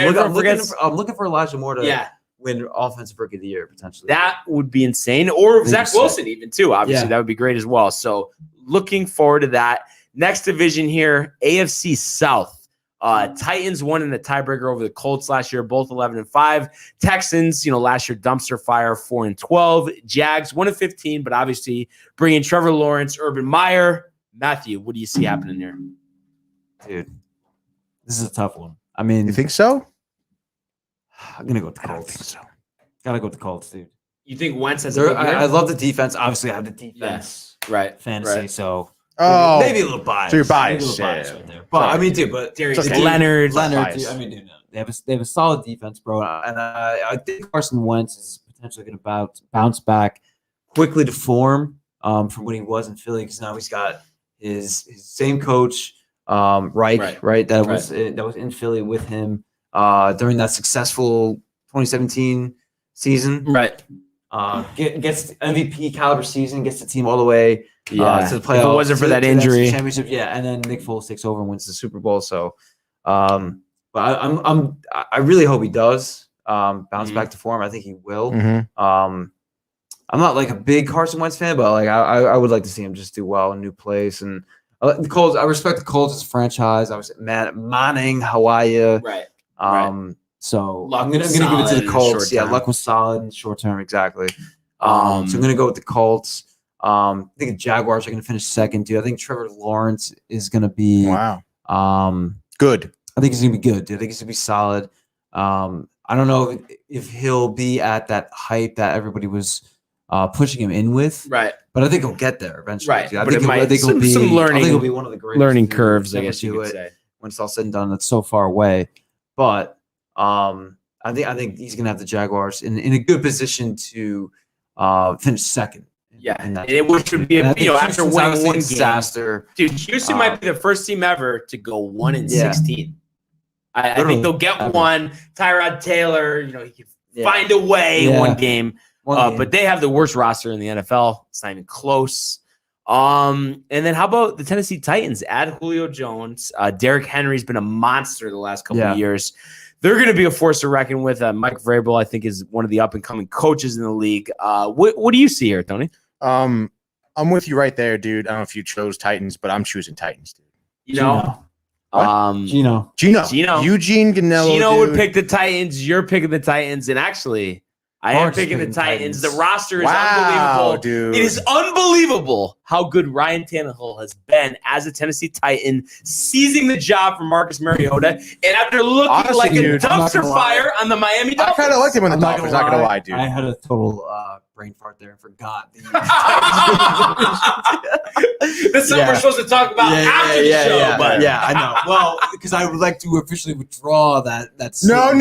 I'm looking for Elijah Moore to win Offensive Rookie of the Year potentially. That would be insane, or Zach Wilson even too. Obviously, that would be great as well. So looking forward to that. Next division here, AFC South. Titans won in the tiebreaker over the Colts last year, both 11-5. Texans, last year dumpster fire 4-12. Jags 1-15, but obviously bringing Trevor Lawrence, Urban Meyer. Matthew, what do you see happening there? Dude, this is a tough one. I mean, you think so? I'm gonna go with the Colts. I don't think so. Gotta go with the Colts, dude. You think Wentz has a good year? I love the defense. Obviously, I have the defense, right? Fantasy, right. So. Oh, maybe a little biased. So you're biased, right there. But I mean, dude, Leonard, dude, I mean, they have a solid defense, bro, and I think Carson Wentz is potentially going to bounce back quickly to form from when he was in Philly, because now he's got his same coach, Reich, right? That was in Philly with him during that successful 2017 season, right? Gets the MVP caliber season, gets the team all the way. To the playoffs. If it wasn't for that injury, championship, and then Nick Foles takes over and wins the Super Bowl. So, but I really hope he does bounce back to form. I think he will. I'm not like a big Carson Wentz fan, but like I would like to see him just do well in a new place. And the Colts, I respect the Colts as a franchise. I was Manning, Hawaii, right. So I'm gonna give it to the Colts. Yeah, luck was solid in the short term, exactly. So I'm gonna go with the Colts. I think the Jaguars are going to finish second, dude. I think Trevor Lawrence is going to be good. I think he's going to be good, dude. I think he's going to be solid. I don't know if he'll be at that hype that everybody was pushing him in with, right? But I think he'll get there eventually. Right. Dude. I think he'll be some learning. I think he'll be one of the greatest learning curves, I guess you could say, when it's all said and done. That's so far away, but I think he's going to have the Jaguars in a good position to finish second. Yeah, and it should be after winning one disaster. Dude, Houston might be the first team ever to go 1-16. I think they'll get one. Tyrod Taylor, he can find a way in one game. But they have the worst roster in the NFL. It's not even close. And then how about the Tennessee Titans? Add Julio Jones. Derrick Henry's been a monster the last couple of years. They're going to be a force to reckon with. Mike Vrabel, I think, is one of the up-and-coming coaches in the league. What do you see here, Tony? I'm with you right there, dude. I don't know if you chose Titans, but I'm choosing Titans, dude. Gino. Eugene Ganello. Gino would pick the Titans. You're picking the Titans, and actually, I am picking the Titans. The roster is unbelievable, dude. It is unbelievable how good Ryan Tannehill has been as a Tennessee Titan, seizing the job from Marcus Mariota, and after looking like a dumpster fire on the Miami Dolphins. I kind of liked him on the Dolphins. Not gonna lie, dude. I had a total brain fart there and forgot. That's something we're supposed to talk about after the show. But yeah, I know. Well, because I would like to officially withdraw that. That's No.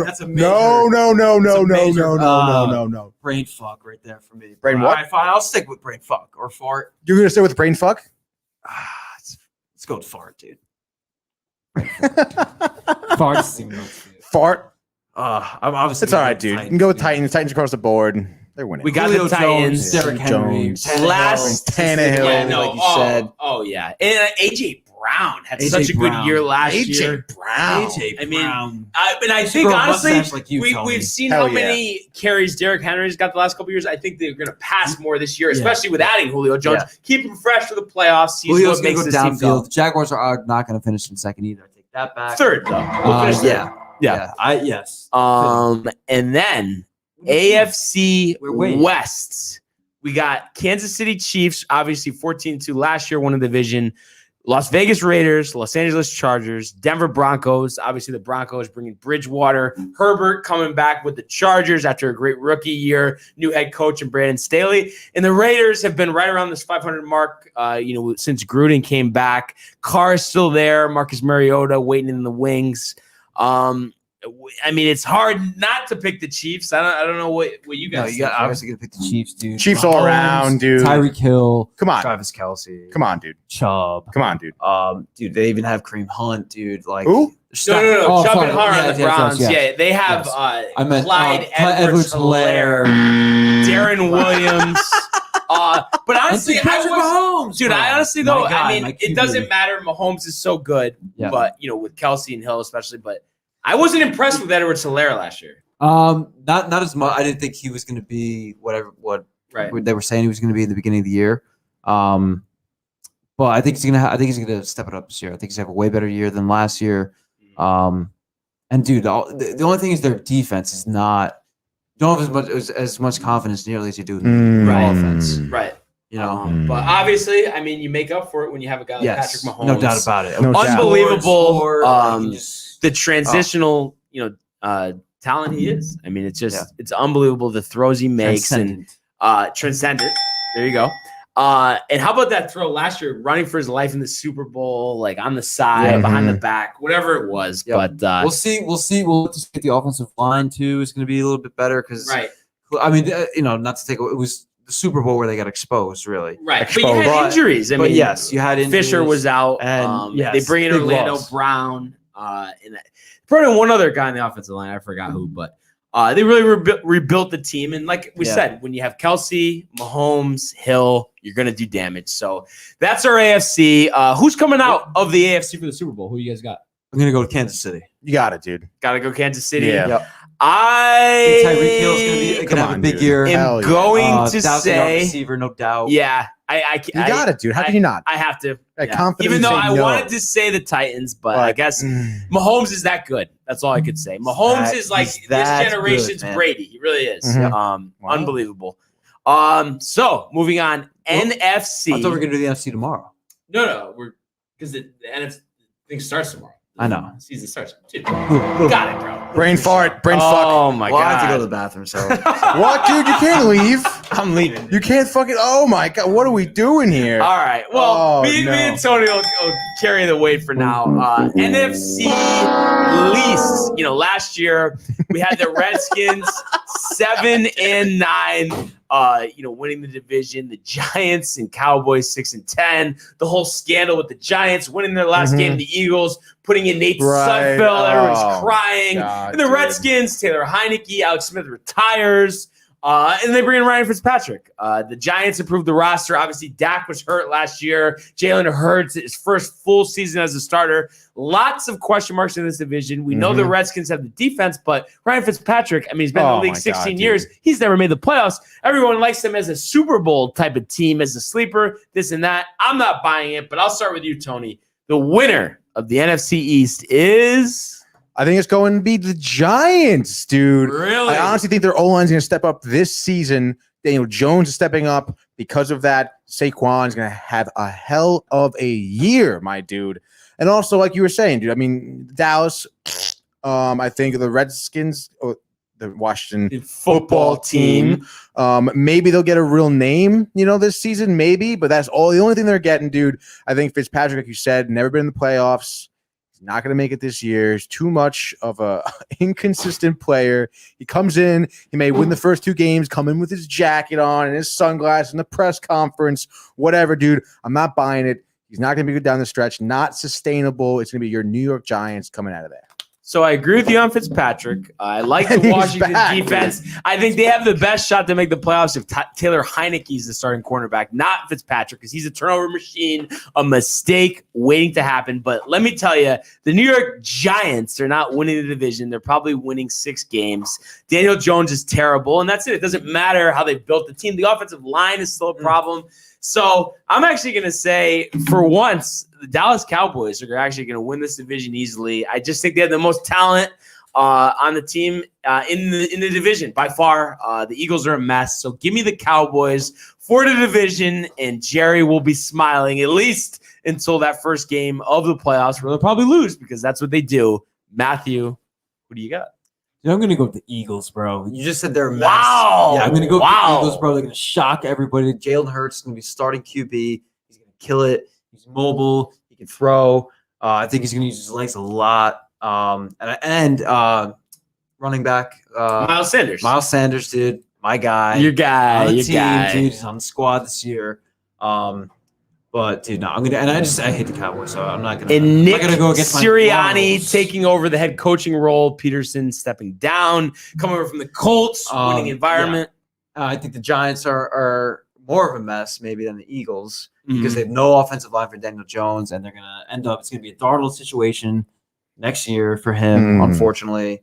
That's a major, No. brain fuck right there for me. Brain All what? right, fine. I'll stick with brain fuck or fart. You're gonna stay with brain fuck? Let's go with fart, dude. Fart. Fart. I'm obviously. It's all right, dude. You can go with Titans. Titans across the board. They're winning. we got Julio the Titans. Jones, Derrick Henry, Jones. Last Tannehill, Yeah, no, like you said. Oh yeah, and AJ Brown had A.J. such a good Brown. year last year. Brown. AJ I mean, Brown. And I think grow a honestly, mustache like you, Tony. we've seen Hell how many carries Derrick Henry's got the last couple years. I think they're going to pass more this year, Yeah. especially with adding Julio Jones. Yeah. Keep him fresh for the playoffs. See Julio's what going makes to go this team go. downfield. The Jaguars are not going to finish in second either. I take that back. Third though. We'll finish third. Yeah. Yes. And then AFC Wait. West. We got Kansas City Chiefs, obviously 14-2 last year, won the division. Las Vegas Raiders, Los Angeles Chargers, Denver Broncos. Obviously, the Broncos bringing Bridgewater. Herbert coming back with the Chargers after a great rookie year. New head coach and Brandon Staley. And the Raiders have been right around this 500 mark, since Gruden came back. Carr is still there. Marcus Mariota waiting in the wings. I mean, it's hard not to pick the Chiefs. I don't know what you No, guys you got think. obviously going to pick the Chiefs, dude. Chiefs all around, dude. Tyreek Hill. Come on. Travis Kelce. Come on, dude. Chubb. Come on, dude. Dude, they even have Kareem Hunt, dude. Like Who? No. Oh, Chubb sorry. and Hart Yes, on the yes, Browns. yes. Yeah, they have Yes. I meant Clyde Clyde Edwards-Helaire, Darren Williams. But honestly, I honestly though, it doesn't matter. Mahomes is so good, but with Kelce and Hill especially. But I wasn't impressed with Edwards-Helaire last year. Not as much. I didn't think he was going to be what they were saying he was going to be in the beginning of the year. But I think he's gonna step it up this year. I think he's gonna have a way better year than last year. And dude, the only thing is their defense is not. Don't have as much confidence nearly as you do in the offense. Right. But obviously, I mean, you make up for it when you have a guy like Patrick Mahomes. no doubt about it. No doubt. Unbelievable. Score, The transitional, talent he is. I mean, it's just it's unbelievable the throws he makes and transcendent. There you go. And how about that throw last year, running for his life in the Super Bowl, like on the side, behind the back, whatever it was. Yep. But we'll see. We'll just get the offensive line too. Is going to be a little bit better because, I mean, not to take it was the Super Bowl where they got exposed, really. Right, but you had injuries. I mean, yes, you had injuries. Fisher was out, and they bring in Orlando Brown, and brought in one other guy in the offensive line. I forgot who, but. They really rebuilt the team. And like we said, when you have Kelce, Mahomes, Hill, you're going to do damage. So that's our AFC. Who's coming out of the AFC for the Super Bowl? Who you guys got? I'm going to go with Kansas City. You got it, dude. Got to go Kansas City. Yeah. Yep. I Tyreek Hill's going to have a big year. am going to say receiver, no doubt. Yeah. You got it, dude. How can you not? I have to. Confidence. Even though say I no. wanted to say the Titans, but I guess Mahomes is that good. That's all I could say. Mahomes is like this generation's Brady. He really is. Unbelievable. So moving on, NFC. I thought we were going to do the NFC tomorrow. No, we're because the NFC thing starts tomorrow. I know. Season starts. Dude, got it, bro. Brain fart. Brain fuck. Oh my Well, god. I have to go to the bathroom. So What, dude? You can't leave. I'm leaving. You can't fucking. Oh my god! What are we doing here? All right. Well, me no. and Tony will carry the weight for now. NFC least. Last year we had the Redskins 7-9. Winning the division. The Giants and Cowboys 6-10. The whole scandal with the Giants winning their last game. The Eagles putting in Nate Sudfeld. Everyone's crying. God, and the Redskins, Taylor Heineke, Alex Smith retires. And they bring in Ryan Fitzpatrick. The Giants improved the roster. Obviously, Dak was hurt last year. Jalen Hurts, his first full season as a starter. Lots of question marks in this division. We know the Redskins have the defense, but Ryan Fitzpatrick, I mean, he's been in the league 16 years. He's never made the playoffs. Everyone likes him as a Super Bowl type of team, as a sleeper, this and that. I'm not buying it, but I'll start with you, Tony. The winner of the NFC East is... I think it's going to be the Giants, dude. Really? I honestly think their O-line's going to step up this season. Daniel Jones is stepping up. Because of that, Saquon's going to have a hell of a year, my dude. And also, like you were saying, dude, I mean, Dallas, I think the Redskins, the Washington Football team. Maybe they'll get a real name, this season, maybe, but that's the only thing they're getting, dude. I think Fitzpatrick, like you said, never been in the playoffs. He's not going to make it this year. He's too much of a inconsistent player. He comes in, he may win the first 2 games, come in with his jacket on and his sunglasses in the press conference, whatever, dude. I'm not buying it. He's not going to be good down the stretch. Not sustainable. It's going to be your New York Giants coming out of there. So I agree with you on Fitzpatrick. I like the Washington defense. I think they have the best shot to make the playoffs if Taylor Heineke is the starting cornerback, not Fitzpatrick, because he's a turnover machine, a mistake waiting to happen. But let me tell you, the New York Giants are not winning the division. They're probably winning 6 games. Daniel Jones is terrible, and that's it. It doesn't matter how they built the team. The offensive line is still a problem. So I'm actually going to say, for once, the Dallas Cowboys are actually going to win this division easily. I just think they have the most talent on the team in the division by far. The Eagles are a mess. So give me the Cowboys for the division, and Jerry will be smiling at least until that first game of the playoffs, where they'll probably lose because that's what they do. Matthew, who do you got? I'm going to go with the Eagles, bro. You just said they're a mess. Wow. Yeah, I'm going to go with the Eagles, bro. They're going to shock everybody. Jalen Hurts is going to be starting QB. He's going to kill it. He's mobile. He can throw. I think he's going to use his legs a lot. And running back. Miles Sanders. Miles Sanders, dude. My guy. Your guy. On the Your team, guy. dude. He's on the squad this year. But dude, no, I'm gonna, and I hate the Cowboys, so I'm not gonna. And Nick go against Sirianni my taking over the head coaching role. Peterson stepping down, coming over from the Colts, winning environment. Yeah. I think the Giants are more of a mess maybe than the Eagles because they have no offensive line for Daniel Jones, and they're gonna end up. It's gonna be a Darnold situation next year for him. Unfortunately,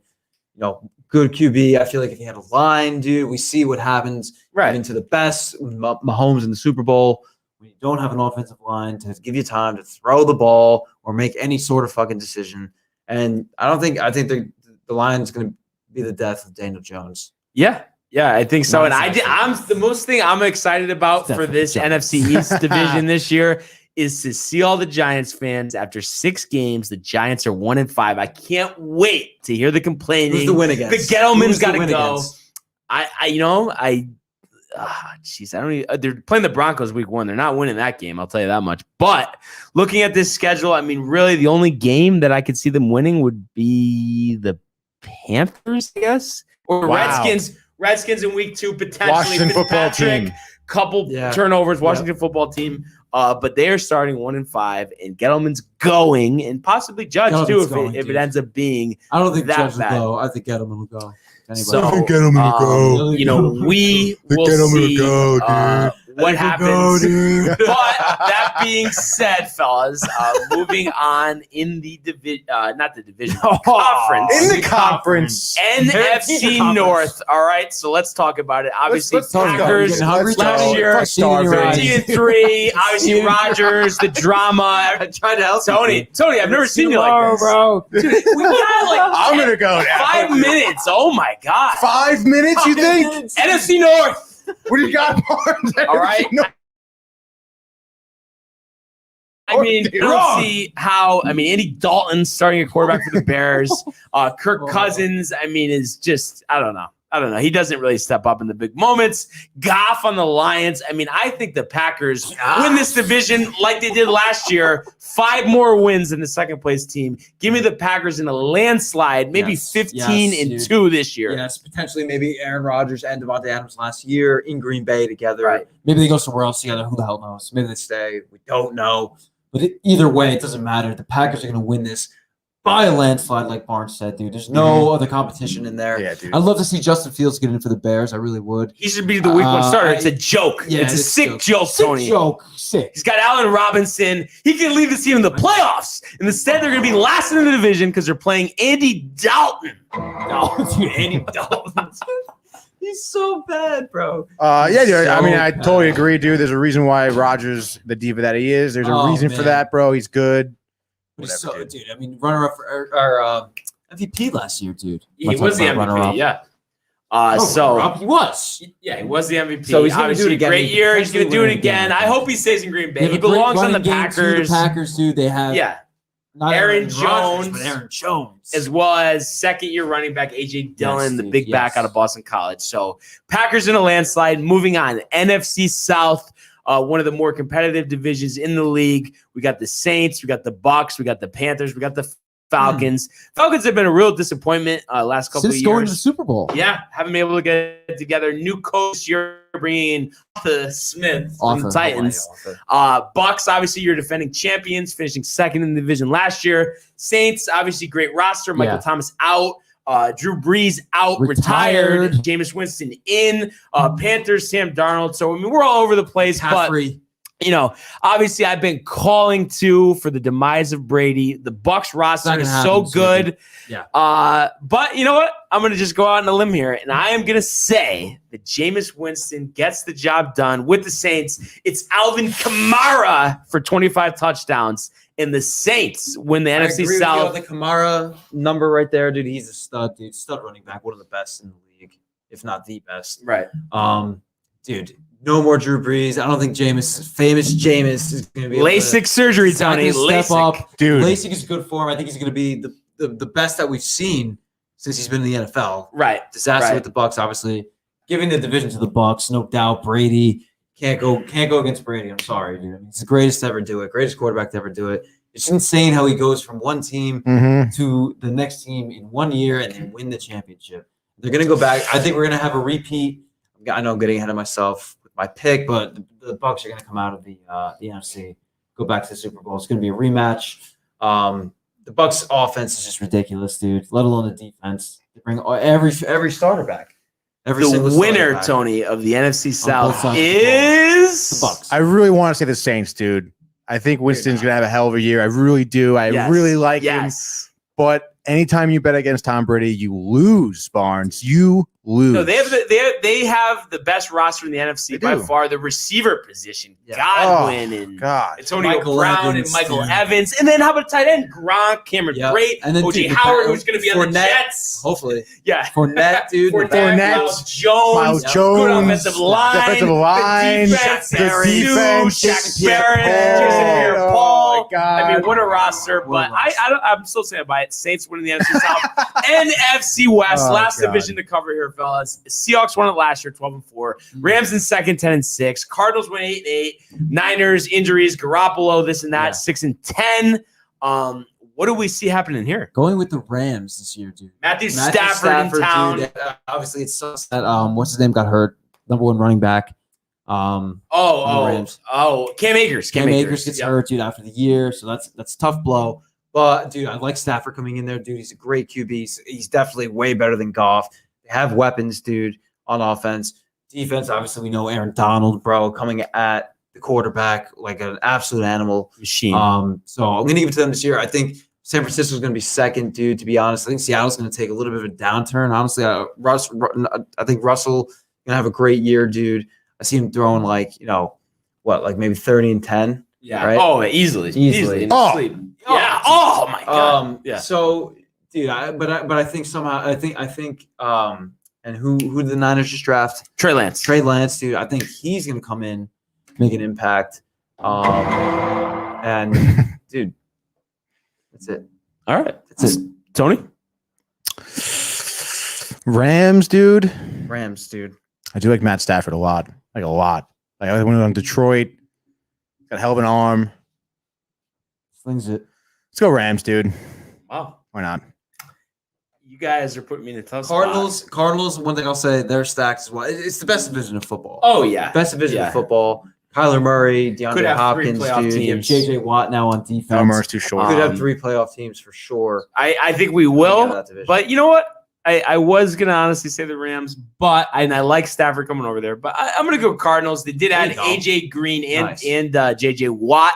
good QB. I feel like if he had a line, dude, we see what happens. Right into the best Mahomes in the Super Bowl. When you don't have an offensive line to give you time to throw the ball or make any sort of fucking decision. And I think the line's going to be the death of Daniel Jones. Yeah, I think so. And I'm the most thing I'm excited about for this NFC East division this year is to see all the Giants fans after 6 games. The Giants are 1-5. I can't wait to hear the complaining. Who's the win against? The Gettleman's got to go. Against? They're playing the Broncos week 1. They're not winning that game. I'll tell you that much. But looking at this schedule, I mean, really the only game that I could see them winning would be the Panthers, I guess, or Redskins. Redskins in week 2, potentially. Washington football team. Couple turnovers, Washington football team. But they are starting 1-5, and Gettleman's going, and possibly Judge too if it ends up being. I don't think that Judge bad. will go. I think Gettleman will go. So, Really we will see what happens. But that being said, fellas, moving on in the division, not the division, conference. In the conference. NFC North. All right, so let's talk about it. Obviously, let's talk about it. Packers Hungry, last year, starving. 13-3. Obviously, Rodgers, the drama. I tried to help Tony, I've never seen you like this. bro. Dude, we got like I'm going to go now. 5 minutes. Oh, my God. 5 minutes, you think? NFC North. What do you got, Barnes? All right. I mean, I don't see how. I mean, Andy Dalton starting a quarterback for the Bears. Kirk Cousins, I mean, is just, I don't know. He doesn't really step up in the big moments. Goff on the Lions. I mean, I think the Packers win this division like they did last year. 5 more wins than the second place team. Give me the Packers in a landslide, maybe 15-2 this year. Yes, potentially maybe Aaron Rodgers and Devontae Adams last year in Green Bay together. Right. Maybe they go somewhere else together. Who the hell knows? Maybe They stay. We don't know. But either way, it doesn't matter. The Packers are going to win this by a landslide, like Barnes said, dude. There's no other competition in there. Yeah, dude. I'd love to see Justin Fields get in for the Bears. I really would. He should be the week 1 starter. It's a joke. Yeah, it's a sick joke, Tony. Sick. He's got Allen Robinson. He can lead this team in the playoffs. And instead, they're going to be last in the division because they're playing Andy Dalton. Oh, dude, Andy Dalton. He's so bad, bro. Yeah, dude. I mean, So I totally agree, dude. There's a reason why Rodgers, the diva that he is. There's a reason for that, bro. He's good. Whatever, dude. I mean, runner-up for our MVP last year, dude. He was the MVP, runner-up. yeah. He was. Yeah, he was the MVP. So he's going to do it again. Great year. He's going to do it again. I hope he stays in Green Bay. He belongs on the Packers. The Packers, dude. They have. Yeah. Not Aaron Rodgers, Jones, but Aaron Jones. as well as second-year running back A.J. Dillon, the dude, big back out of Boston College. So Packers in a landslide. Moving on, NFC South, one of the more competitive divisions in the league. We got the Saints, we got the Bucks, we got the Panthers, we got the Falcons. Falcons have been a real disappointment last couple Since of years. going to the Super Bowl. Yeah, haven't been able to get it together. New coach, you're bringing in Arthur Smith from the Titans. Bucks, obviously, you're defending champions, finishing second in the division last year. Saints, obviously, great roster. Michael Thomas out. Drew Brees out, retired. Jameis Winston in. Panthers, Sam Darnold. So, I mean, we're all over the place. Caffrey. But you know, obviously, I've been calling for the demise of Brady. The Bucs roster is so good. Yeah. But you know what? I'm going to just go out on a limb here, and I am going to say that Jameis Winston gets the job done with the Saints. It's Alvin Kamara for 25 touchdowns, and the Saints win the NFC South. The Kamara number right there, dude. He's a stud, dude. Stud running back, one of the best in the league, if not the best. Right. Dude. No more Drew Brees. I don't think famous Jameis is going to be LASIK surgery, Tony. Step up. Dude. LASIK is good form. I think he's going to be the best that we've seen since he's been in the NFL. Right. Disaster with the Bucs, obviously. Giving the division to the Bucs, no doubt. Brady can't go against Brady. I'm sorry, dude. I mean, he's the greatest to ever do it. Greatest quarterback to ever do it. It's insane how he goes from one team to the next team in 1 year and then win the championship. They're going to go back. I think we're going to have a repeat. I know I'm getting ahead of myself. My pick, but the Bucs are going to come out of the NFC, go back to the Super Bowl. It's going to be a rematch. The Bucs offense is just ridiculous, dude. Let alone the defense. They bring every starter back. The winner, Tony, of the NFC South is the Bucs. I really want to say the Saints, dude. I think Winston's going to have a hell of a year. I really do. I really like him. But anytime you bet against Tom Brady, you lose, Barnes. You lose. No, they have the best roster in the NFC by far. The receiver position, Godwin and Antonio Brown and Michael Evans, and then how about tight end Gronk, Cameron Brate, and then OJ Howard, who's going to be on the Jets. Hopefully, Fournette, dude. Fournette, Miles Jones, good offensive line, the defense, Jack Barrett, Jason Pierre-Paul. I mean, what a roster! But I'm still saying by it. Saints winning the NFC South, NFC West, last division to cover here, fellas. Seahawks won it last year, 12-4. Rams in second, 10-6. Cardinals win 8-8. Niners injuries, Garoppolo, this and that, 6-10. What do we see happening here? Going with the Rams this year, dude. Matthew Stafford in town. Dude, obviously, it sucks that what's his name got hurt. Number one running back. Cam Akers. Cam Akers gets hurt, dude, after the year, so that's a tough blow. But, dude, I like Stafford coming in there, dude. He's a great QB. He's definitely way better than Goff. They have weapons, dude, on offense. Defense, obviously, we know Aaron Donald, bro, coming at the quarterback like an absolute animal. Machine. So I'm going to give it to them this year. I think San Francisco's going to be second, dude, to be honest. I think Seattle's going to take a little bit of a downturn. Honestly, I think Russell going to have a great year, dude. I see him throwing like maybe 30 and 10. Yeah. Right? Oh, easily. Oh. Sleep. Yeah. Oh my God. So, dude, I think somehow I think and who did the Niners just draft? Trey Lance, dude. I think he's gonna come in, make an impact. And dude, that's it. All right. That's it. Tony? Rams, dude. I I do like Matt Stafford a lot. Like a lot. Like I went on Detroit. Got a hell of an arm. Slings it. Let's go Rams, dude. Wow. Why not? You guys are putting me in a tough spot. Cardinals, one thing I'll say, they're stacked as well. It's the best division of football. Oh, yeah. Best division of football. Kyler Murray, Could DeAndre have Hopkins, three playoff dude. teams. JJ Watt now on defense. Murray's too short. Could have 3 playoff teams for sure. I think we will. But you know what? I was going to honestly say the Rams, but I like Stafford coming over there. But I'm going to go Cardinals. They did add AJ Green and JJ Watt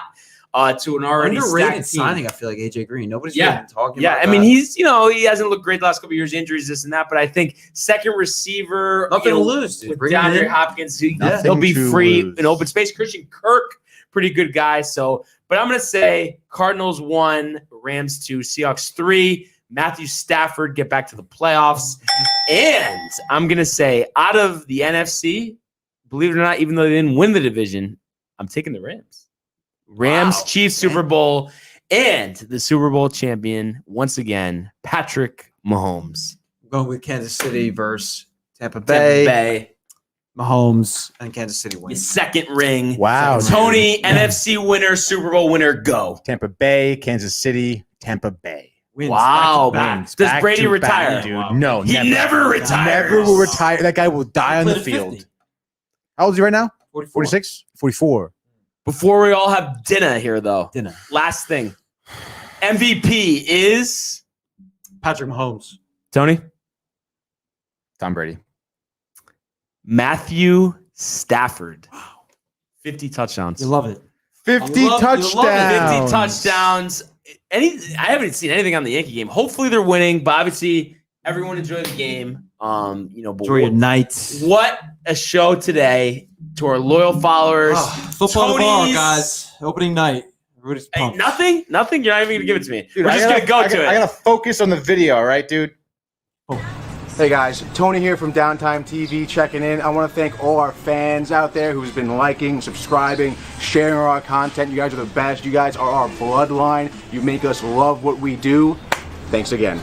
to an already underrated stacked team. signing. I feel like AJ Green. Nobody's really talking about Yeah, I that. mean, he hasn't looked great the last couple of years, injuries, this and that. But I think second receiver, Nothing to lose, dude. with Bring him DeAndre in. Hopkins, he'll Nothing be to free lose. in open space. Christian Kirk, pretty good guy. So, but I'm going to say Cardinals 1, Rams 2, Seahawks 3. Matthew Stafford get back to the playoffs. And I'm going to say out of the NFC, believe it or not, even though they didn't win the division, I'm taking the Rams. Chiefs Super Bowl And the Super Bowl champion, once again, Patrick Mahomes. I'm going with Kansas City versus Tampa Tampa Bay. Bay. Mahomes and Kansas City Your wins. second ring. Wow. Tony, NFC winner, Super Bowl winner, go. Tampa Bay, Kansas City, Tampa Bay. Wins Wow. back-to-back. Does Back Brady to retire? back, dude. Wow. No, He never retires. Never will retire. That guy will die on the Played at field. 50. How old is he right now? 44. 46? 44. Before we all have dinner here, though. Dinner. Last thing. MVP is Patrick Mahomes. Tony? Tom Brady. Matthew Stafford. 50 touchdowns. You love it. 50 you love it. touchdowns. 50 touchdowns. I haven't seen anything on the Yankee game. Hopefully they're winning, but obviously everyone enjoyed the game. But Enjoy your night. what a show today to our loyal followers. Football tomorrow, Tony's- guys. Opening night. Everybody's Hey, pumped. nothing. You're not even gonna give it to me. Dude, We're I just gotta- gonna go to it. I gotta focus on the video, all right, dude? Hey guys, Tony here from Downtime TV checking in. I want to thank all our fans out there who's been liking, subscribing, sharing our content. You guys are the best. You guys are our bloodline. You make us love what we do. Thanks again.